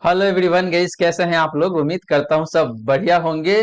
Hello everyone guys, कैसे हैं आप लोग। उम्मीद करता हूं सब बढ़िया होंगे।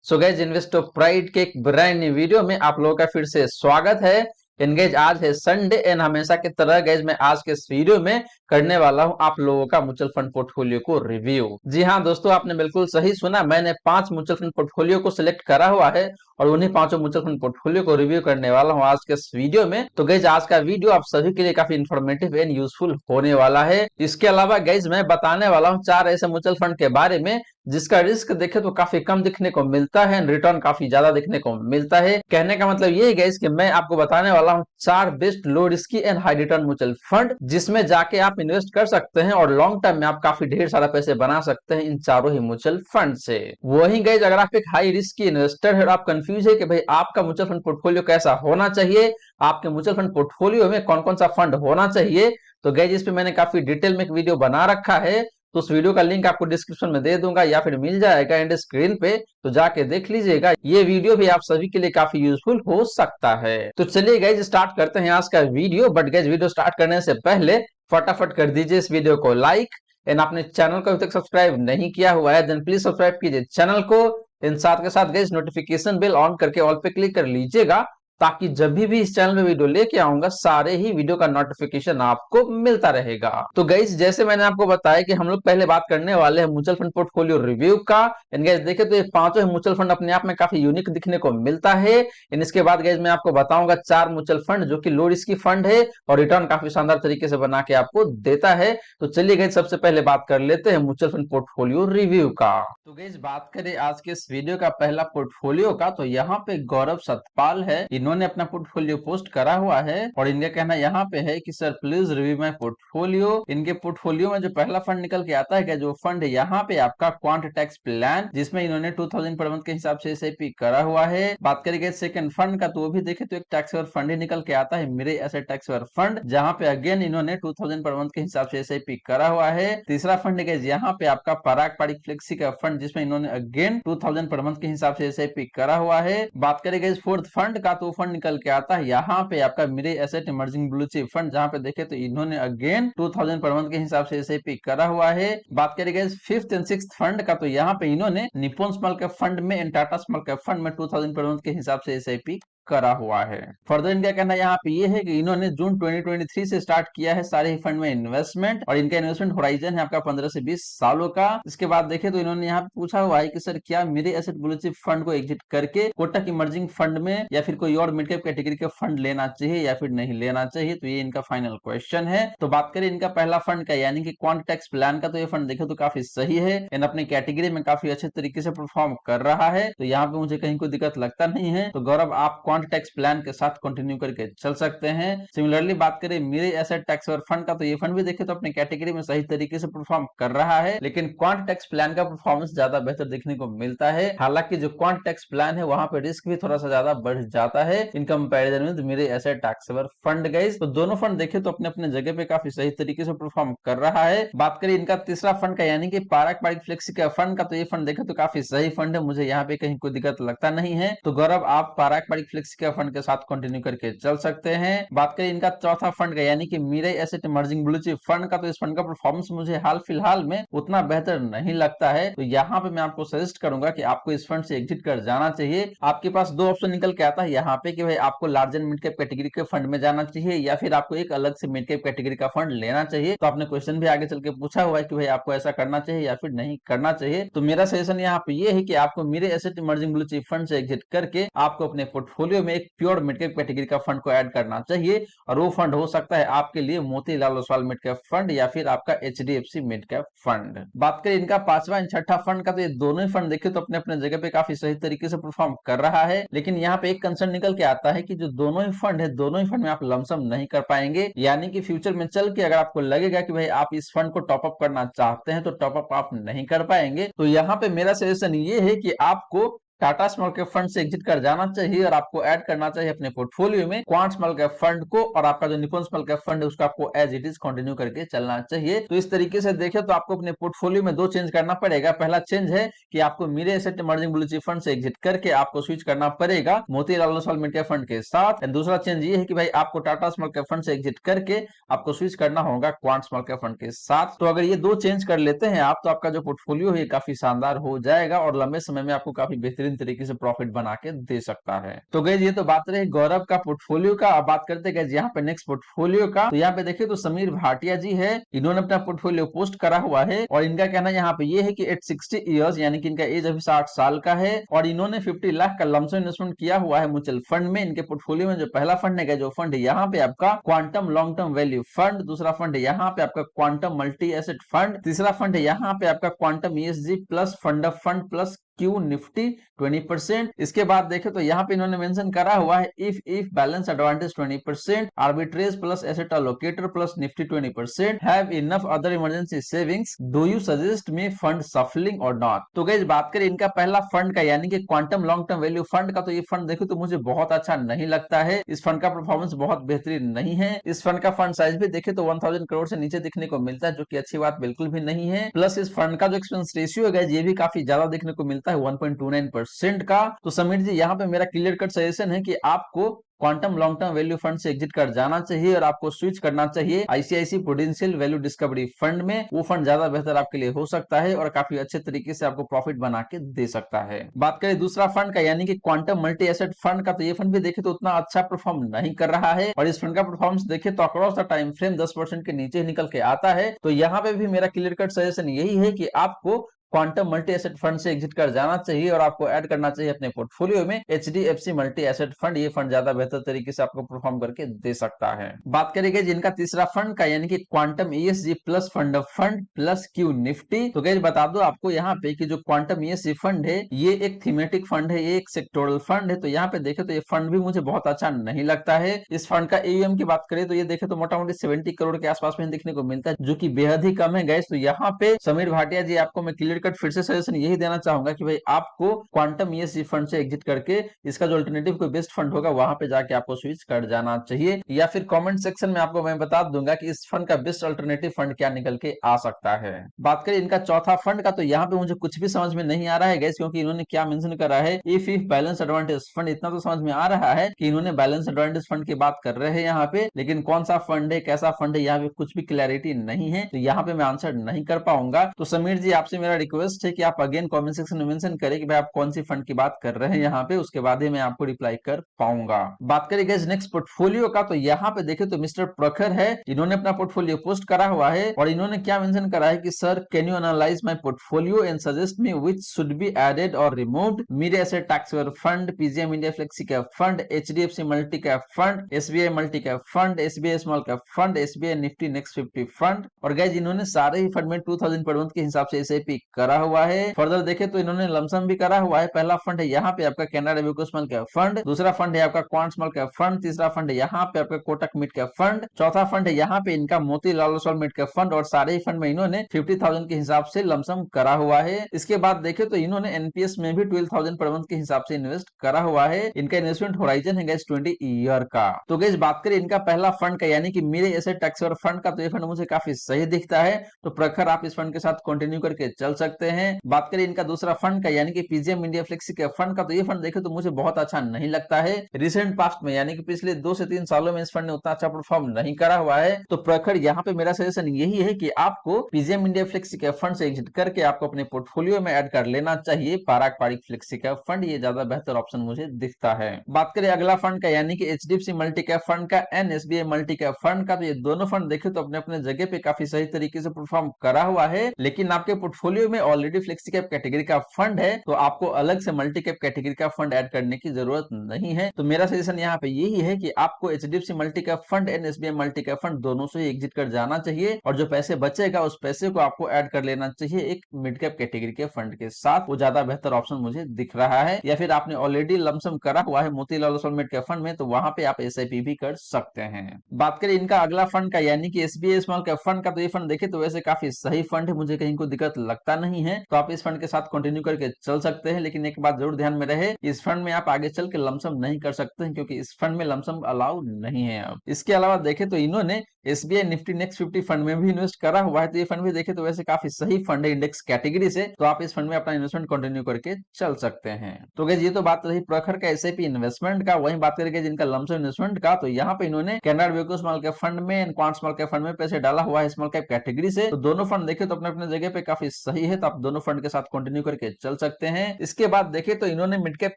सो गाइस, इन्वेस्टर प्राइड के एक ब्रांड न्यू वीडियो में आप लोगों का फिर से स्वागत है। एंड गाइस, आज है संडे एंड हमेशा की तरह गाइस मैं आज के इस वीडियो में करने वाला हूं आप लोगों का म्यूचुअल फंड पोर्टफोलियो को रिव्यू। जी हां दोस्तों, आपने बिल्कुल सही सुना। मैंने 5 म्यूचुअल फंड पोर्टफोलियो को सिलेक्ट करा हुआ है और उन्हीं पांचों म्यूचुअल फंड पोर्टफोलियो को रिव्यू करने वाला हूं आज के इस वीडियो में। तो गाइस, आज का वीडियो आप सभी के लिए काफी इंफॉर्मेटिव एंड यूजफुल होने वाला है। इसके अलावा गाइस, मैं बताने वाला हूं 4 ऐसे म्यूचुअल फंड के बारे में जिसका रिस्क देखे तो काफी कम दिखने को मिलता है, रिटर्न काफी ज्यादा दिखने को मिलता है। कहने का मतलब ये है गाइस कि मैं आपको बताने वाला हूं 4 best low risky and high return mutual fund जिसमें जाके आप इन्वेस्ट कर सकते हैं और लॉन्ग टर्म में आप काफी ढेर सारा पैसे बना सकते हैं इन चारों ही म्यूचुअल फंड से। वहीं गाइस, अगर आप एक हाई रिस्क की इन्वेस्टर है और आप कंफ्यूज है कि भाई आपका म्यूचुअल फंड पोर्टफोलियो कैसा होना चाहिए, आपके म्यूचुअल फंड पोर्टफोलियो में कौन कौन सा फंड होना चाहिए, तो गाइस इस पे मैंने काफी डिटेल में एक वीडियो बना रखा है। तो उस वीडियो का लिंक आपको डिस्क्रिप्शन में दे दूंगा या फिर मिल जाएगा एंड स्क्रीन पे, तो जाके देख लीजिएगा। ये वीडियो भी आप सभी के लिए काफी यूजफुल हो सकता है। तो चलिए गाइज, स्टार्ट करते हैं आज का video. But guys, video start करने से पहले फटाफट कर दीजिए इस वीडियो को लाइक। एंड आपने चैनल को अभी तक सब्सक्राइब नहीं किया हुआ है देन प्लीज सब्सक्राइब कीजिए चैनल को। इन साथ के साथ गाइज नोटिफिकेशन बेल ऑन करके ऑल पे क्लिक कर लीजिएगा ताकि जब भी इस चैनल में वीडियो लेके आऊंगा सारे ही वीडियो का नोटिफिकेशन आपको मिलता रहेगा। तो गाइस, जैसे मैंने आपको बताया कि हम लोग पहले बात करने वाले हैं म्यूचुअल फंड पोर्टफोलियो रिव्यू का। एंड गाइस देखे तो ये पांचों म्यूचुअल फंड अपने आप में काफी यूनिक दिखने को मिलता है। एंड इसके बाद गाइस मैं आपको बताऊंगा 4 म्यूचुअल फंड जो कि लो रिस्की फंड है और रिटर्न काफी शानदार तरीके से बना के आपको देता है। तो चलिए गाइस, सबसे पहले बात कर लेते हैं म्यूचुअल फंड पोर्टफोलियो रिव्यू का। तो गाइस, बात करें आज के इस वीडियो का पहला पोर्टफोलियो का, तो यहाँ पे गौरव सतपाल है। इन्होंने अपना पोर्टफोलियो पोस्ट करा हुआ है और इनका कहना यहाँ पे है कि sir please review my portfolio. इनके पोर्टफोलियो में जो पहला फंड निकल के आता है क्या, जो फंड है यहाँ पे आपका क्वांट टैक्स प्लान, जिसमें इन्होंने 2000 पर मंथ के हिसाब से एसआईपी करा हुआ है। बात करेंगे सेकंड फंड का, तो वो भी देखे तो एक टैक्स और फंड ही निकल के आता है, मेरे एसेट टैक्स और फंड, जहाँ पे अगेन इन्होंने 2000 पर मंथ के हिसाब से एसआईपी करा हुआ है। तीसरा फंड है यहाँ पे आपका पराग पारिक फ्लेक्सी का फंड, जिसमें इन्होंने अगेन 2000 पर मंथ के हिसाब से एसआईपी करा हुआ है। बात करेंगे फोर्थ फंड का, तो फंड निकल के आता है यहाँ पे आपका मेरे asset emerging blue chip fund, जहाँ पे देखे तो इन्होंने अगेन 2000 पर मंथ के हिसाब से एसआईपी करा हुआ है। बात करेंगे फिफ्थ एंड सिक्स फंड का, तो यहाँ पे इन्होंने निप्पॉन स्मॉल कैप फंड में and Tata small cap fund में 2000 पर मंथ के हिसाब से एसआईपी करा हुआ है। फर्दर इनका कहना यहाँ पे ये है कि इन्होंने जून 2023 से स्टार्ट किया है सारे ही फंड में इन्वेस्टमेंट और इनका इन्वेस्टमेंट होराइजन है आपका 15 से 20 सालों का। इसके बाद देखें तो इन्होंने यहाँ पे पूछा हुआ है कि सर क्या मेरे एसेट ब्लू चिप फंड को एग्जिट करके कोटक इमर्जिंग फंड में या फिर कोई और मिड कैप कैटेगरी का फंड लेना चाहिए या फिर नहीं लेना चाहिए, तो ये इनका फाइनल क्वेश्चन है। तो बात करें इनका पहला फंड का यानी कि क्वांट टैक्स प्लान का, तो ये फंड देखे तो काफी सही है एंड अपने कैटेगरी में काफी अच्छे तरीके से परफॉर्म कर रहा है, तो यहाँ पे मुझे कहीं कोई दिक्कत लगता नहीं है। तो गौरव, आप क्वांट टैक्स प्लान के साथ कंटिन्यू करके चल सकते हैं। सिमिलरली बात करें मेरे एसेट टैक्स और फंड का, तो ये फंड भी देखे तो अपने कैटेगरी में सही तरीके से परफॉर्म कर रहा है, लेकिन क्वांट टैक्स प्लान का परफॉर्मेंस ज्यादा बेहतर देखने को मिलता है। हालांकि जो क्वांट टैक्स प्लान है वहां पे रिस्क भी थोड़ा सा ज्यादा बढ़ जाता है इन कंपैरिजन में मेरे एसेट टैक्स और फंड गाइस। तो दोनों फंड देखे तो अपने अपने जगह पे काफी सही तरीके से परफॉर्म कर रहा है। बात करें इनका तीसरा फंड का यानी कि पारंपरिक फ्लेक्सी का फंड का, तो ये फंड देखे तो काफी सही फंड है, मुझे यहाँ पे कहीं कोई दिक्कत लगता नहीं है। तो गौरव, आप पारंपरिक फ्लेक्सी का फंड के साथ कंटिन्यू करके चल सकते हैं। बात करें इनका चौथा फंड का यानी कि Mirae asset emerging blue chip fund का, तो इस फंड का परफॉर्मेंस मुझे हाल फिलहाल में उतना बेहतर नहीं लगता है, तो यहाँ पे मैं आपको सजेस्ट करूंगा कि आपको इस फंड से एग्जिट कर जाना चाहिए। आपके पास दो ऑप्शन निकल के आता है यहाँ पे कि भाई आपको large and mid cap category के फंड में जाना चाहिए या फिर आपको एक अलग से मिड कैप कैटेगरी का फंड लेना चाहिए। तो आपने क्वेश्चन भी आगे चल के पूछा हुआ है कि भाई आपको ऐसा करना चाहिए या फिर नहीं करना चाहिए, तो मेरा सजेशन यहाँ पे ये है कि आपको मेरे asset emerging blue chip fund से एग्जिट करके आपको अपने पोर्टफोलियो में एक प्योर मिड कैप कैटेगरी का फंड को ऐड करना चाहिए और वो फंड हो सकता है आपके लिए Motilal Oswal mid cap fund या फिर आपका एचडीएफसी मिड कैप फंड। बात करें इनका पांचवा एंड छठा फंड का, तो ये दोनों ही फंड देखे तो अपने अपने जगह पे काफी सही तरीके से परफॉर्म कर रहा है, लेकिन यहाँ पे एक कंसर्न निकल के आता है कि जो दोनों ही फंड है दोनों ही फंड में आप लमसम नहीं कर पाएंगे, यानी कि फ्यूचर में चल के अगर आपको लगेगा कि भाई आप इस फंड को टॉपअप करना चाहते हैं तो टॉपअप आप नहीं कर पाएंगे। तो यहाँ पे मेरा सजेशन ये है कि आपको टाटा स्मॉल कैप फंड से एग्जिट कर जाना चाहिए और आपको ऐड करना चाहिए अपने पोर्टफोलियो में क्वांट स्मॉल कैप फंड को, और आपका जो निप्पॉन स्मॉल कैप फंड है उसको आपको एज इट इज कंटिन्यू करके चलना चाहिए। तो इस तरीके से देखें तो आपको अपने पोर्टफोलियो में दो चेंज करना पड़ेगा। पहला चेंज है कि आपको Mirae Asset emerging blue chip fund से एग्जिट करके आपको स्विच करना पड़ेगा Motilal Oswal mid cap fund के साथ। एंड दूसरा चेंज ये है कि भाई आपको टाटा स्मॉल कैप फंड से एग्जिट करके आपको स्विच करना होगा क्वांट स्मॉल कैप फंड के साथ। तो अगर ये दो चेंज कर लेते हैं आप, तो आपका जो पोर्टफोलियो है काफी शानदार हो जाएगा और लंबे समय में आपको काफी बेहतरीन तरीके से प्रॉफिट बना के दे सकता है। तो गाइस ये तो बात रही गौरव का पोर्टफोलियो का। अब बात करते हैं गाइस यहाँ पे नेक्स्ट पोर्टफोलियो का। तो यहाँ पे देखिए तो समीर भाटिया जी है, इन्होंने अपना पोर्टफोलियो पोस्ट करा हुआ है और इनका कहना यहाँ पे ये है कि एट 60 ईयर्स यानी कि इनका एज अभी 60 साल का है और इन्होंने 50 लाख का लमसम इन्वेस्टमेंट किया हुआ है म्यूचुअल फंड में। इनके पोर्टफोलियो में जो पहला फंड है, जो फंड है यहाँ पे आपका quantum long term value fund, दूसरा फंड है यहाँ पे आपका क्वांटम मल्टी एसेट फंड, तीसरा फंड है यहाँ पे आपका quantum ESG plus fund of fund plus Q Nifty 20%। इसके बाद देखें तो यहाँ पे इन्होंने मेंशन करा हुआ है if balance advantage 20%, arbitrage plus asset allocator plus Nifty 20%, have enough other emergency savings, do you suggest me fund shuffling or not. तो गाइस बात करें इनका पहला फंड का यानी कि quantum long term value fund का, तो ये फंड देखो तो मुझे बहुत अच्छा नहीं लगता है। इस फंड का परफॉर्मेंस बहुत बेहतरीन नहीं है। इस फंड का फंड साइज भी देखे तो 1000 करोड़ से नीचे दिखने को मिलता है, जो कि अच्छी बात बिल्कुल भी नहीं है। प्लस इस फंड का जो एक्सपेंस रेशियो है ये भी काफी ज्यादा देखने को मिलता है 1.29% का। तो समीर जी यहाँ पे मेरा क्लियर कट सजेशन है कि आपको quantum long term value fund से एग्जिट कर जाना चाहिए और आपको स्विच करना चाहिए ICICI prudential value discovery fund में। वो फंड ज्यादा बेहतर आपके लिए हो सकता है और काफी अच्छे तरीके से आपको प्रॉफिट बना के दे सकता है। बात करें दूसरा फंड का यानी कि क्वांटम मल्टी एसेट फंड का, तो ये फंड भी देखे तो उतना अच्छा परफॉर्म नहीं कर रहा है और इस फंड का परफॉर्मेंस देखे तो अक्रॉस द टाइम फ्रेम 10% के नीचे निकल के आता है। तो यहाँ पे भी मेरा क्लियर कट सजेशन यही है कि आपको क्वांटम मल्टी एसेट फंड से एग्जिट कर जाना चाहिए और आपको ऐड करना चाहिए अपने पोर्टफोलियो में एचडीएफसी मल्टी एसेट फंड। ये फंड ज्यादा बेहतर तरीके से आपको परफॉर्म करके दे सकता है। बात करेंगे जिनका तीसरा फंड का यानी कि quantum ESG plus fund of fund plus Q Nifty. तो गाइस बता दो आपको यहाँ पे कि जो क्वांटम ईएसजी फंड है ये एक थीमेटिक फंड है, ये एक सेक्टोरल फंड है। तो यहाँ पे देखे तो ये फंड भी मुझे बहुत अच्छा नहीं लगता है। इस फंड का एयूएम की बात करें तो ये देखे तो मोटा मोटी 70 करोड़ के आसपास में देखने को मिलता है, जो कि बेहद ही कम है गाइस। तो यहाँ पे समीर भाटिया जी आपको मैं क्लियर कट फिर से सजेशन यही देना चाहूंगा कि भाई आपको क्वांटम ईएसजी फंड से एग्जिट करके इसका जो अल्टरनेटिव कोई बेस्ट फंड होगा वहां पे जाके आपको स्विच कर जाना चाहिए, या फिर कमेंट सेक्शन में आपको मैं बता दूंगा कि इस फंड का बेस्ट अल्टरनेटिव फंड क्या निकल के आ सकता है। बात करें इनका चौथा फंड का, तो यहाँ पे मुझे कुछ भी समझ में नहीं आ रहा है गाइस, क्योंकि इन्होंने क्या मेंशन करा है इफ बैलेंस एडवांटेज फंड। इतना तो समझ में आ रहा है कि इन्होंने बैलेंस एडवांटेज फंड की बात कर रहे हैं यहाँ पे, लेकिन कौन सा फंड है कैसा फंड है यहाँ पे कुछ भी क्लैरिटी नहीं है। तो यहाँ पे मैं आंसर नहीं कर पाऊंगा। तो समीर जी आपसे मेरा रिक्वेस्ट है कि आप अगेन कमेंट सेक्शन में मेंशन करें कि भाई आप कौन सी फंड की बात कर रहे हैं यहाँ पे, उसके बाद ही मैं आपको रिप्लाई कर पाऊंगा। बात करें गाइस नेक्स्ट पोर्टफोलियो का, तो यहाँ पे देखे तो मिस्टर प्रखर है, इन्होंने अपना पोर्टफोलियो पोस्ट करा हुआ है और इन्होंने क्या मेंशन करा है कि sir can you analyse my portfolio and suggest me which should be added or removed. Mirae asset tax saver fund, PGIM India flexi cap fund, HDFC multi cap fund, SBI multi cap fund, SBI small cap fund, SBI Nifty next 50 fund. और guys इन्होंने सारे ही fund में 2000 per month के हिसाब से SIP करा हुआ है। फर्दर देखे तो इन्होंने लमसम भी करा हुआ है। पहला फंड है यहाँ पे आपका Canara Vicco small cap fund, दूसरा फंड है आपका क्वांट स्मॉल कैप फंड, तीसरा फंड है यहाँ पे आपका कोटक मिड कैप फंड, चौथा फंड है यहाँ पे इनका Motilal Oswal mid cap fund. और सारे ही फंड में इन्होंने 50,000 के हिसाब से लमसम करा हुआ है। इसके बाद देखे तो इन्होंने एनपीएस में भी 12,000 पर मंथ के हिसाब से इन्वेस्ट करा हुआ है। इनका इन्वेस्टमेंट होराइजन है गाइस 20 ईयर का। तो गाइस बात करें इनका पहला फंड का यानी कि मेरे एसेट टैक्स और फंड का, तो ये फंड मुझे काफी सही दिखता है। तो प्रखर आप इस फंड के साथ कंटिन्यू करके चल सकते हैं। बात करें इनका दूसरा फंड का यानी कि PGM India flexi cap fund का, तो ये फंड देखे तो मुझे बहुत अच्छा नहीं लगता है। रिसेंट पास्ट में यानी कि पिछले 2 से 3 सालों में इस फंड ने उतना अच्छा परफॉर्म नहीं करा हुआ है। तो प्रखर यहाँ पे मेरा सजेशन यही है कि आपको PGM India flexi cap fund से एग्जिट करके आपको अपने पोर्टफोलियो में ऐड कर लेना चाहिए पाराक पारिक फ्लेक्सी कैप फंड। ये ज्यादा बेहतर ऑप्शन मुझे दिखता है। बात करें अगला फंड का यानी कि एचडीएफसी मल्टी कैप फंड का and SBI multi cap fund का, तो ये दोनों फंड देखे तो अपने अपने जगह पे काफी सही तरीके से परफॉर्म करा हुआ है। लेकिन आपके पोर्टफोलियो में ऑलरेडी फ्लेक्सी कैप कैटेगरी का फंड है, तो आपको अलग से मल्टी कैप कैटेगरी का फंड ऐड करने की जरूरत नहीं है। तो मेरा सजेशन यहाँ पे यही है कि आपको HDFC multi cap fund and SBI multi cap fund दोनों से एग्जिट कर जाना चाहिए और जो पैसे बचेगा उस पैसे को आपको ऐड कर लेना चाहिए एक मिड कैप कैटेगरी के फंड के साथ। वो ज्यादा बेहतर ऑप्शन मुझे दिख रहा है। या फिर आपने ऑलरेडी लमसम करा हुआ है Motilal Oswal mid cap fund में, तो वहां पे आप एसआईपी भी कर सकते हैं। बात करें इनका अगला फंड का यानी कि एसबीआई स्मॉल कैप फंड का, तो ये फंड देखे तो वैसे काफी सही फंड है, मुझे कहीं कोई दिक्कत लगता नहीं नहीं है तो आप इस फंड के साथ कंटिन्यू करके चल सकते हैं। लेकिन एक बात जरूर ध्यान में रहे, इस फंड में आप आगे चल के लमसम नहीं कर सकते हैं, क्योंकि इस फंड में लमसम अलाउ नहीं है। अब इसके अलावा देखें तो इन्होंने एसबीआई निफ्टी नेक्स्ट 50 फंड में भी इन्वेस्ट करा हुआ है। तो ये फंड भी देखें तो वैसे काफी सही फंड है इंडेक्स कैटेगरी से, तो आप इस फंड में अपना इन्वेस्टमेंट कंटिन्यू करके चल सकते हैं। तो गाइस ये तो बात रही प्रखर का एसआईपी इन्वेस्टमेंट का। वहीं बात करेंगे जिनका लमसम इन्वेस्टमेंट का, तो यहाँ पे इन्होंने कैनरा वेको स्मॉल कैप फंड में and quant small cap fund में पैसे डाला हुआ है स्मॉल कैप कैटेगरी से। तो दोनों फंड देखे तो अपने अपने जगह पे काफी सही है, तो आप दोनों फंड के साथ कंटिन्यू करके चल सकते हैं। इसके बाद देखे तो इन्होंने मिड कैप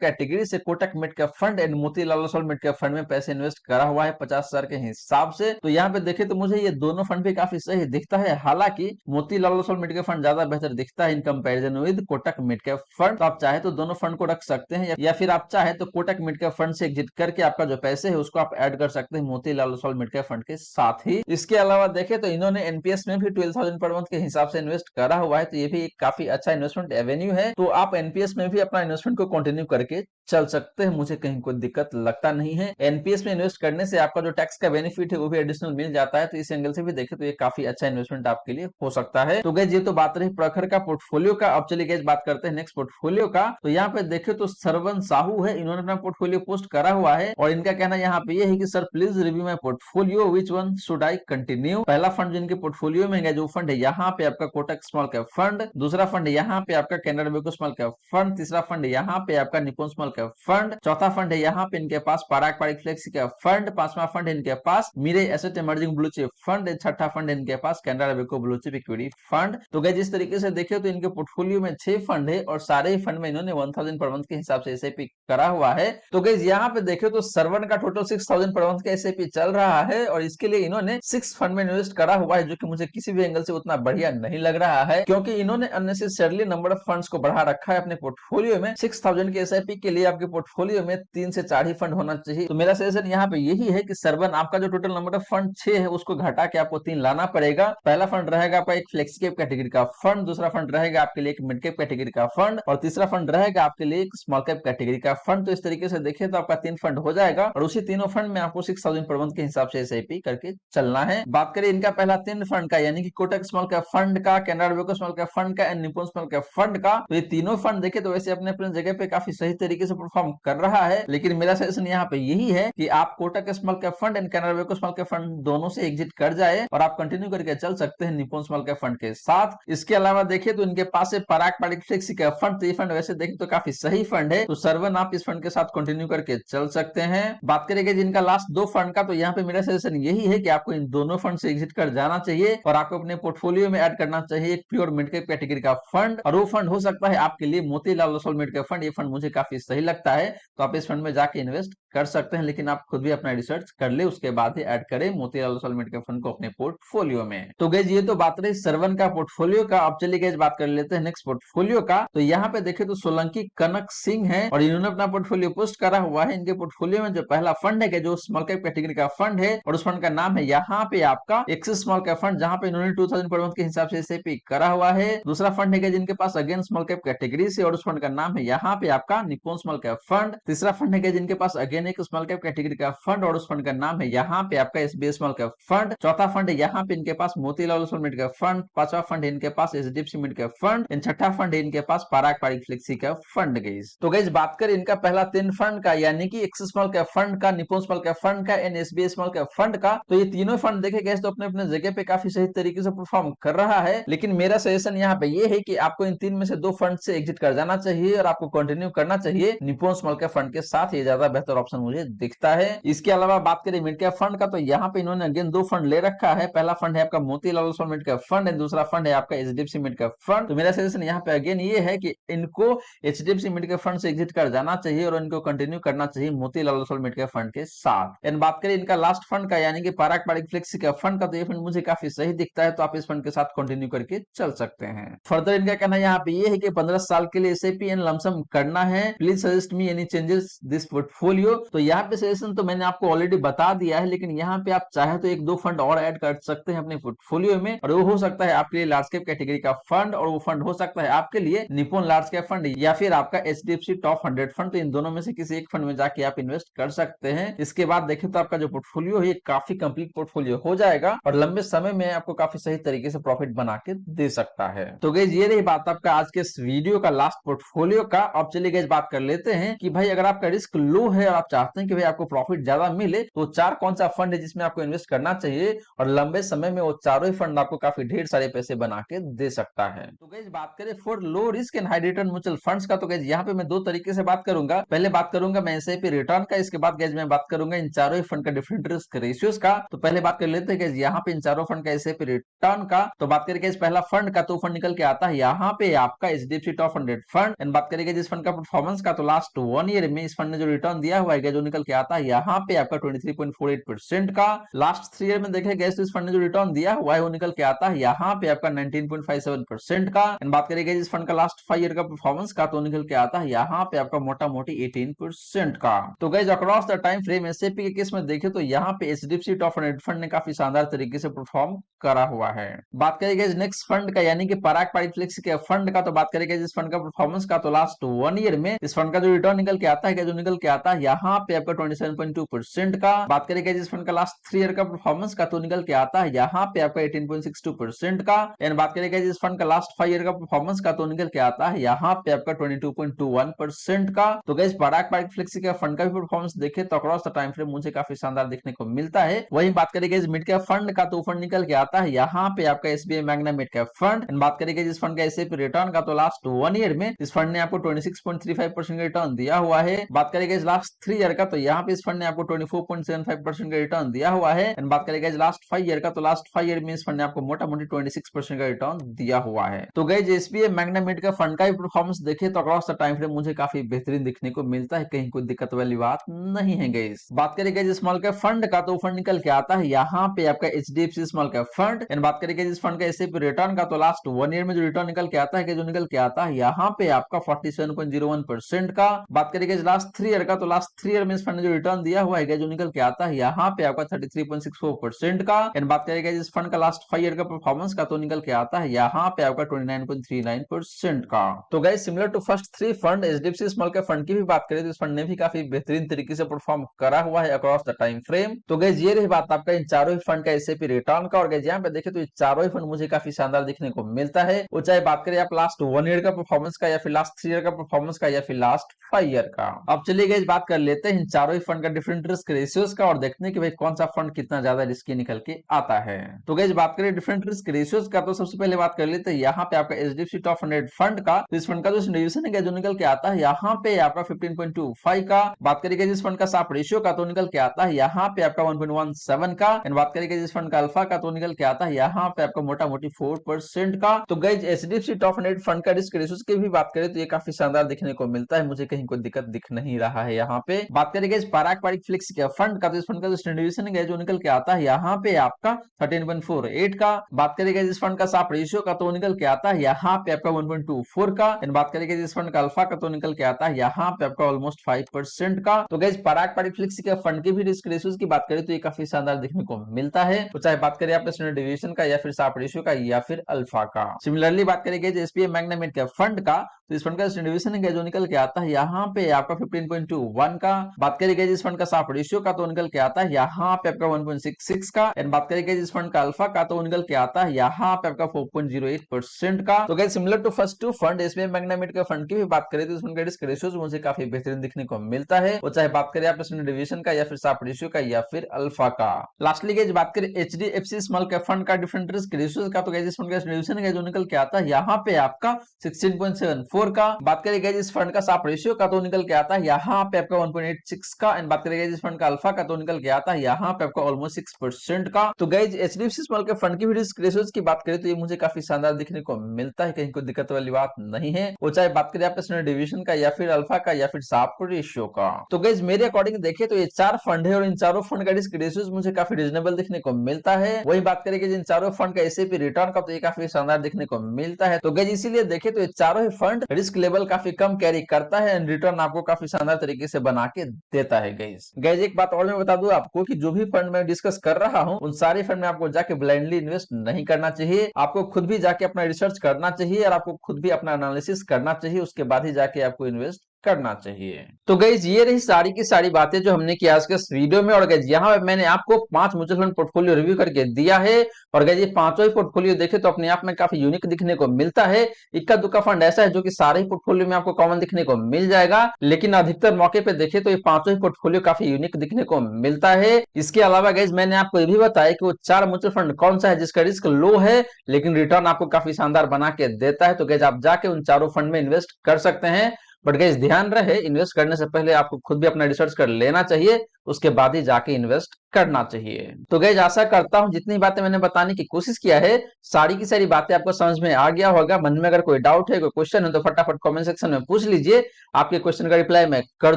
कैटेगरी से Kotak mid cap fund and Motilal Oswal mid cap fund में पैसे इन्वेस्ट करा हुआ है 50,000 के हिसाब से। तो यहाँ पे देखे तो मुझे ये दोनों फंड भी काफी सही दिखता है। हालांकि Motilal Oswal mid cap fund ज्यादा बेहतर दिखता है in comparison with Kotak mid cap fund. तो आप चाहे तो दोनों फंड को रख सकते हैं, या फिर आप चाहे तो कोटक मिड कैप फंड से एग्जिट करके आपका जो पैसे है उसको आप ऐड कर सकते हैं Motilal Oswal mid cap fund के साथ ही। इसके अलावा देखें तो इन्होंने एनपीएस में भी 12,000 पर मंथ के हिसाब से इन्वेस्ट करा हुआ है। तो ये भी एक काफी अच्छा इन्वेस्टमेंट एवेन्यू है। तो आप एनपीएस में भी अपना इन्वेस्टमेंट को कंटिन्यू करके चल सकते हैं, मुझे कहीं कोई दिक्कत लगता नहीं है। एनपीएस में इन्वेस्ट करने से आपका जो टैक्स का बेनिफिट है वो भी एडिशनल मिल जाता है। तो इस एंगल से भी देखें तो ये काफी अच्छा इन्वेस्टमेंट आपके लिए हो सकता है। तो गाइस ये तो बात रही प्रखर का पोर्टफोलियो का। अब चलिए गाइस बात करते हैं नेक्स्ट पोर्टफोलियो का। तो यहाँ पे देखें तो सरवन साहू है, इन्होंने अपना पोर्टफोलियो पोस्ट करा हुआ है और इनका कहना यहाँ पे ये है कि sir please review my portfolio, which one should I continue. पहला फंड जिनके पोर्टफोलियो में है, जो फंड है यहाँ पे आपका कोटक स्मॉल कैप फंड, दूसरा फंड यहाँ पे आपका कैनरा वेको स्मॉल कैप फंड, तीसरा फंड यहाँ पे आपका निप्पॉन स्मॉल कैप फंड, चौथा फंड है यहाँ पे इनके पास Parag Parikh flexi cap fund, पांचवा फंड है इनके पास Mirae Asset emerging blue chip fund, छठा फंड है इनके पास कैनरा वेको ब्लू चिप इक्विटी फंड। तो गाइस जिस तरीके से देखे तो इनके पोर्टफोलियो में 6 फंड है और सारे ही फंड में इन्होंने 1000 पर मंथ के हिसाब से एसआईपी करा हुआ है। तो गाइस यहाँ पे देखे तो सरवन का टोटल 6000 पर मंथ का एसआईपी चल रहा है और इसके लिए इन्होंने 6 फंड में इन्वेस्ट करा हुआ है, जो कि मुझे किसी भी एंगल से उतना बढ़िया नहीं लग रहा है, क्योंकि इन्होंने अननेसेसरली नंबर ऑफ फंड्स को बढ़ा रखा है अपने पोर्टफोलियो में। 6000 के एसआईपी के लिए आपके पोर्टफोलियो में 3 से 4 ही फंड होना चाहिए। तो मेरा सजेशन यहाँ पे यही है कि सरवन आपका जो टोटल नंबर ऑफ फंड 6 है उसको घटा के आपको 3 लाना पड़ेगा। पहला फंड रहेगा आपका एक फ्लेक्सी कैप कैटेगरी का फंड, दूसरा फंड रहेगा आपके लिए एक मिड कैप कैटेगरी का फंड और तीसरा फंड रहेगा आपके लिए एक स्मॉल कैप कैटेगरी का फंड। तो इस तरीके से देखिए तो आपका 3 फंड हो जाएगा और उसी तीनों फंड में आपको 6000 पर मंथ के हिसाब से एसआईपी करके चलना है। बात करें इनका पहला 3 फंड का, यानी कि कोटक स्मॉल कैप फंड का, कैनरा वेको स्मॉल कैप फंड का and Nippon small cap fund का। तो ये तीनों फंड देखे तो वैसे अपने अपने जगह पे काफी सही तरीके से परफॉर्म कर रहा है, लेकिन मेरा सजेशन यहाँ पे यही है कि आप Kotak small cap fund and Canara वेको स्मॉल कैप फंड दोनों से एग्जिट कर जाए और आप कंटिन्यू करके चल सकते हैं निप्पॉन स्मॉल कैप फंड के साथ। इसके अलावा देखिए तो इनके पास है पराग पारिक फ्लेक्सी कैप फंड। तो ये फंड वैसे देखें तो काफी सही फंड है, तो सरवन आप इस फंड के साथ कंटिन्यू करके चल सकते हैं। बात करेंगे जिनका लास्ट 2 फंड का, तो यहाँ पे मेरा सजेशन यही है कि आपको इन दोनों फंड से एग्जिट कर जाना चाहिए और आपको अपने पोर्टफोलियो में ऐड करना चाहिए एक प्योर मिड कैप कैटेगरी का फंड, और वो फंड हो सकता है आपके लिए Motilal Oswal mid cap fund. ये फंड मुझे काफी सही लगता है, तो आप इस फंड में जाके इन्वेस्ट कर सकते हैं, लेकिन आप खुद भी अपना रिसर्च कर ले, उसके बाद ही ऐड करें Motilal Oswal mid cap fund को अपने पोर्टफोलियो में। तो गाइस ये तो बात रही सरवन का पोर्टफोलियो का। अब चलिए गाइस बात कर लेते हैं नेक्स्ट पोर्टफोलियो का। तो यहाँ पे देखे तो सोलंकी कनक सिंह है और इन्होंने अपना पोर्टफोलियो पोस्ट करा हुआ है। इनके पोर्टफोलियो में जो पहला फंड है जो स्मॉल कैप कैटेगरी का फंड है और उस फंड का नाम है यहाँ पे आपका एक्सिस स्मॉल कैप फंड, जहां पे इन्होंने 2000 पर मंथ के हिसाब से एसआईपी करा हुआ है। दूसरा फंड है जिनके पास अगेन स्मॉल कैप कैटेगरी से और उस फंड का नाम है यहाँ पे आपका निप्पॉन स्मॉल कैप फंड। तीसरा फंड है जिनके पास अगेन एक स्मॉल कैप कैटेगरी का फंड और उस फंड का नाम है यहाँ पे आपका एसबीआई स्मॉल कैप फंड। चौथा फंड है यहाँ पे इनके पास Motilal Oswal mid cap fund. पांचवा फंड है इनके पास HDFC mid cap fund and छठा फंड है इनके पास Parag Parikh flexi cap fund. Guys तो गाइस बात करें इनका पहला 3 फंड का, यानी कि एक्सिस स्मॉल कैप फंड का, निप्पॉन स्मॉल कैप फंड का and SBI small cap fund का। तो ये तीनों फंड देखे गए तो अपने अपने जगह पे काफी सही तरीके से परफॉर्म कर रहा है, लेकिन मेरा सजेशन यहाँ पे ये है कि आपको इन 3 में से 2 फंड से एग्जिट कर जाना चाहिए और आपको कंटिन्यू करना चाहिए निप्पॉन स्मॉल कैप फंड के साथ। ये ज्यादा बेहतर ऑप्शन मुझे दिखता है। इसके अलावा बात करें मिड कैप फंड का, तो यहाँ पे इन्होंने अगेन 2 फंड ले रखा है। पहला फंड है आपका Motilal Oswal mid cap fund and दूसरा फंड है आपका एचडीएफसी मिड कैप फंड। तो मेरा सजेशन यहाँ पे अगेन ये है कि इनको एचडीएफसी मिड कैप फंड से एग्जिट कर जाना चाहिए और इनको कंटिन्यू करना चाहिए Motilal Oswal mid cap fund के साथ। एंड बात करें इनका लास्ट फंड का, यानी कि पराग पारिक फ्लेक्सी कैप फंड का, तो ये फंड मुझे काफी सही दिखता है, तो आप इस फंड के साथ कंटिन्यू करके चल सकते हैं। फर्दर इनका कहना यहाँ पे ये है कि 15 साल के लिए एसआईपी एंड लमसम करना है। Please suggest me any changes this portfolio. तो यहाँ पे सजेशन तो मैंने आपको ऑलरेडी बता दिया है, लेकिन यहाँ पे आप चाहे तो 1-2 फंड और ऐड कर सकते हैं अपने पोर्टफोलियो में, और वो हो सकता है आपके लिए लार्ज कैप कैटेगरी का फंड और वो फंड हो सकता है आपके लिए निप्पॉन लार्ज कैप फंड या फिर आपका एचडीएफसी टॉप 100 फंड। तो इन दोनों में से किसी एक फंड में जाके आप इन्वेस्ट कर सकते हैं। इसके बाद देखें तो आपका जो पोर्टफोलियो है काफी कंप्लीट पोर्टफोलियो हो जाएगा और लंबे समय में आपको काफी सही तरीके से प्रॉफिट बना के दे सकता है। तो गाइस ये रही बात आपका आज के इस वीडियो का लास्ट पोर्टफोलियो का। अब चलिए गाइस बात कर लेते हैं कि भाई अगर आपका रिस्क लो है और आप चाहते हैं कि भाई आपको प्रॉफिट ज्यादा मिले तो चार कौन सा फंड है जिसमें आपको इन्वेस्ट करना चाहिए और लंबे समय में वो चारों ही फंड आपको काफी ढेर सारे पैसे बना के दे सकता है। तो गाइस बात करें for low risk and high return mutual funds का, तो गाइस यहाँ पे मैं दो तरीके से बात करूंगा। पहले बात करूंगा मैं एसआईपी रिटर्न का, इसके बाद गाइस मैं बात करूंगा इन चारों ही फंड का डिफरेंट रिस्क रेशियोज का। तो पहले बात कर लेते हैं गाइस यहाँ पे इन चारों फंड का एसआईपी रिटर्न का। तो बात करेंगे इस पहला फंड का, तो फंड निकल के आता है यहाँ पे आपका एचडीएफसी टॉप 100 फंड। एंड बात करेंगे जिस फंड का परफॉर्मेंस का, तो लास्ट 1 ईयर में इस फंड ने जो रिटर्न दिया हुआ है जो निकल के आता है यहाँ पे आपका 23.48% का। लास्ट 3 ईयर में देखेगा तो इस फंड ने जो रिटर्न दिया हुआ है वो निकल के आता है यहाँ पे आपका 19.57% का। एंड बात करेंगे जिस फंड का लास्ट 5 ईयर का परफॉर्मेंस का, तो निकल के आता है यहाँ पे आपका मोटा मोटी 18% का। तो guys across the time frame SIP के केस में देखें तो यहाँ पे एचडीएफसी टॉप 100 फंड ने काफी शानदार तरीके से परफॉर्म करा हुआ है। बात करेंगे नेक्स्ट फंड का यानी कि पराग पारिफ्लेक्स के फंड का, तो बात करेंगे इस फंड का परफॉर्मेंस का, तो लास्ट 1 ईयर में इस फंड का जो रिटर्न निकल के आता है जो निकल के आता है यहाँ पे आपका 27.2% का। बात करेंगे जिस फंड का लास्ट 3 ईयर का परफॉर्मेंस का, तो निकल के आता है यहाँ पे आपका 18.62% का। एंड बात करेंगे जिस फंड का लास्ट 5 ईयर का परफॉर्मेंस का, तो निकल के आता है यहाँ पे आपका 22.21% का। तो गाइस पराग पारिफ्लेक्स के फंड का भी परफॉर्मेंस देखे तो अक्रॉस द टाइम फ्रेम मुझे काफी शानदार देखने को मिलता है। वही बात करेंगे इस मिड कैप फंड का, तो फंड निकल के आता है यहाँ पे आपका SBI magna mid cap fund. And बात करेंगे जिस फंड का एसआईपी रिटर्न का, तो लास्ट 1 ईयर में इस फंड ने आपको 26.35% का रिटर्न दिया हुआ है। बात करेंगे इस लास्ट 3 ईयर का, तो यहाँ पे इस फंड ने आपको 24.75% का रिटर्न दिया हुआ है। एंड बात करेंगे लास्ट 5 ईयर का, तो लास्ट 5 ईयर में इस फंड ने आपको मोटा मोटी 26% का रिटर्न दिया हुआ है। तो गाइस एसबीआई मैग्ना मिड का फंड का भी परफॉर्मेंस देखे तो अक्रॉस द टाइम फ्रेम मुझे काफी बेहतरीन दिखने को मिलता है, कहीं कोई दिक्कत वाली बात नहीं है गाइस। बात करेंगे जिस स्मॉल कैप फंड का, तो फंड निकल के आता है यहाँ पे आपका HDFC small cap fund. And बात करेंगे जिस फंड का एसआईपी रिटर्न का, तो लास्ट 1 ईयर में जो रिटर्न निकल के आता है जो निकल के आता है यहाँ पे आपका 47.01% का। बात करेंगे लास्ट 3 ईयर का, तो लास्ट 3 ईयर में इस फंड ने जो रिटर्न दिया हुआ है जो निकल के आता है यहाँ पे आपका 33.64% का। एंड बात करेंगे जिस फंड का लास्ट 5 ईयर का परफॉर्मेंस का, तो निकल के आता है यहाँ पे आपका 29.39% का। तो guys similar to first 3 fund HDFC small cap fund की भी बात करें तो इस फंड ने भी काफी बेहतरीन तरीके से परफॉर्म करा हुआ है अक्रॉस द टाइम फ्रेम। तो गाइस ये रही बात आपका इन चारों ही फंड का एसआईपी रिटर्न का। और गाइस यहाँ पे देखे तो ये चारों ही फंड मुझे काफी शानदार दिखने को मिलता है, वो चाहे बात करें आप लास्ट 1 ईयर का परफॉर्मेंस का या फिर लास्ट 3 ईयर का परफॉर्मेंस का या फिर लास्ट 5 ईयर का। अब चलिए गाइस बात कर लेते हैं इन चारों ही फंड का डिफरेंट रिस्क रेशियोज का और देखते हैं कि भाई कौन सा फंड कितना ज्यादा रिस्की निकल के आता है। तो गाइस बात करें डिफरेंट रिस्क रेशियोज का, तो सबसे पहले बात कर लेते हैं यहाँ पे आपका एचडीएफसी टॉप 100 फंड का। तो इस फंड का जो डिवीजन है जो निकल के आता है यहाँ पे आपका 15.25 का। बात करेंगे जिस फंड का साप रेशियो का, तो निकल के आता है यहाँ पे आपका 1.17 का। एंड बात करेंगे जिस फंड का अल्फा का, तो निकल के आता है यहाँ पे आपका मोटा मोटी 4% का। तो गाइस एचडीएफसी टॉप 100 फंड का रिस्क रेशियोज की भी बात करें तो ये काफी शानदार दिखने को मिलता है, मुझे कहीं कोई दिक्कत दिख नहीं रहा है यहाँ पे। बात करेंगे इस पराग पारिफ्लेक्स के फंड का, तो इस फंड का जो डिवीजन है जो निकल के आता है यहाँ पे आपका 13.48 का। बात करेंगे इस फंड का साप रेशियो का, तो निकल के आता है यहाँ पे आपका 1.24 का। एंड बात करेंगे इस फंड का अल्फा का, तो निकल के आता है यहाँ पे आपका ऑलमोस्ट 5% का। तो गाइस पराग पारिफ्लेक्स के फंड के भी रिस्क रेशियोज की बात करें तो ये काफी शानदार देखने को मिलता है, तो चाहे बात करें आप स्टैंडर्ड डिवीजन का या फिर साप रेशियो का या फिर अल्फा का। सिमिलरली बात करेंगे SBI magna mid cap fund का, तो इस फंड का डिवीजन है जो निकल के आता है यहाँ पे आपका 15.21 का। बात करेंगे जिस फंड का साप रेशियो का, तो निकल के आता है यहाँ पे आपका 1.66 का। एंड बात करेंगे जिस फंड का अल्फा का, तो निकल के आता है यहाँ पे आपका 4.08% का। तो guys similar to first 2 fund SBI magna mid cap fund की भी बात करें तो इस फंड का रिस्क रेशियोज मुझे काफी बेहतरीन दिखने को मिलता है, वो चाहे बात करें आप स्टैंडर्ड डिवीजन का या फिर साप रेशियो का या फिर अल्फा का। लास्टली गाइस बात करें एचडीएफसी स्मॉल कैप फंड का डिफरेंट रिस्क रेशियोज का, तो गाइस इस फंड का डिवीजन है जो निकल के आता है यहाँ पे आपका 16.74 का। बात करेंगे इस फंड का साप रेशियो का, तो निकल के आता है यहाँ पे आपका 1.86 का। एंड बात करेंगे इस फंड का अल्फा का, तो निकल के आता है यहाँ पे आपका ऑलमोस्ट 6% का। तो guys HDFC small cap fund की भी रिस्क रेशियोज की बात करें तो ये मुझे काफी शानदार दिखने को मिलता है, कहीं कोई दिक्कत वाली बात नहीं है, वो चाहे बात करें आप स्टैंडर्ड डिवीजन का या फिर अल्फा का या फिर साप रेशियो का। तो गाइस मेरे अकॉर्डिंग देखें तो ये 4 फंड है और इन चारों फंड का रिस्क रेशियोज मुझे काफी रीजनेबल दिखने को मिलता है। वही बात करें कि जिन चारों फंड का एसआईपी रिटर्न का, तो ये काफी शानदार दिखने को मिलता है। तो गाइस इसीलिए देखें तो ये चारों ही फंड रिस्क लेवल काफी कम कैरी करता है एंड रिटर्न आपको काफी शानदार तरीके से बना के देता है। गाइस एक बात और मैं बता दूं आपको कि जो भी फंड मैं डिस्कस कर रहा हूं उन सारे फंड में आपको जाके ब्लाइंडली इन्वेस्ट नहीं करना चाहिए, आपको खुद भी जाके अपना रिसर्च करना चाहिए और आपको खुद भी अपना एनालिसिस करना चाहिए, उसके बाद ही जाके आपको इन्वेस्ट करना चाहिए। तो गाइस ये रही सारी की सारी बातें जो हमने की आज के इस वीडियो में। और गाइस यहाँ पे मैंने आपको 5 म्यूचुअल फंड पोर्टफोलियो रिव्यू करके दिया है। और गाइस ये पांचों ही पोर्टफोलियो देखे तो अपने आप में काफी यूनिक दिखने को मिलता है। इक्का दुक्का फंड ऐसा है जो कि सारे ही पोर्टफोलियो में आपको कॉमन दिखने को मिल जाएगा, लेकिन अधिकतर मौके पे देखे तो ये पांचों ही पोर्टफोलियो काफी यूनिक दिखने को मिलता है। इसके अलावा गाइस मैंने आपको ये भी बताया कि वो 4 म्यूचुअल फंड कौन सा है जिसका रिस्क लो है लेकिन रिटर्न आपको काफी शानदार बना के देता है। तो गाइस आप जाके उन चारों फंड में इन्वेस्ट कर सकते हैं। बट गाइस ध्यान रहे, इन्वेस्ट करने से पहले आपको खुद भी अपना रिसर्च कर लेना चाहिए, उसके बाद ही जाके इन्वेस्ट करना चाहिए। तो गाइस आशा करता हूं जितनी बातें मैंने बताने की कोशिश किया है सारी की सारी बातें आपको समझ में आ गया होगा। मन में अगर कोई डाउट है, कोई क्वेश्चन है तो फटाफट कमेंट सेक्शन में पूछ लीजिए, आपके क्वेश्चन का रिप्लाई मैं कर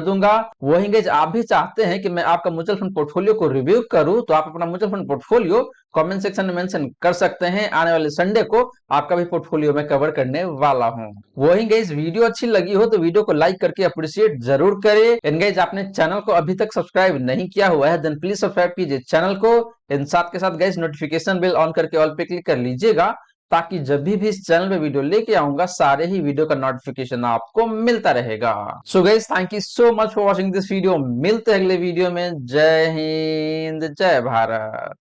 दूंगा। वही गाइस आप भी चाहते हैं कि मैं आपका म्यूचुअल फंड पोर्टफोलियो को रिव्यू करूं तो आप अपना mutual fund portfolio comment section में मेंशन कर सकते हैं। आने वाले संडे को आपका भी पोर्टफोलियो में कवर करने वाला हूं। वही गाइस वीडियो अच्छी लगी हो तो वीडियो को लाइक करके अप्रिशिएट जरूर करें। एंड गाइस आपने चैनल को अभी तक सब्सक्राइब नहीं किया हुआ है देन प्लीज सब्सक्राइब कीजिए चैनल को। इन साथ के साथ गाइस नोटिफिकेशन बेल ऑन करके ऑल पे क्लिक कर लीजिएगा ताकि जब भी इस चैनल पे वीडियो लेके आऊंगा सारे ही वीडियो का नोटिफिकेशन आपको मिलता रहेगा। So guys thank you so much for watching this video. मिलते हैं अगले वीडियो में। जय हिंद, जय भारत।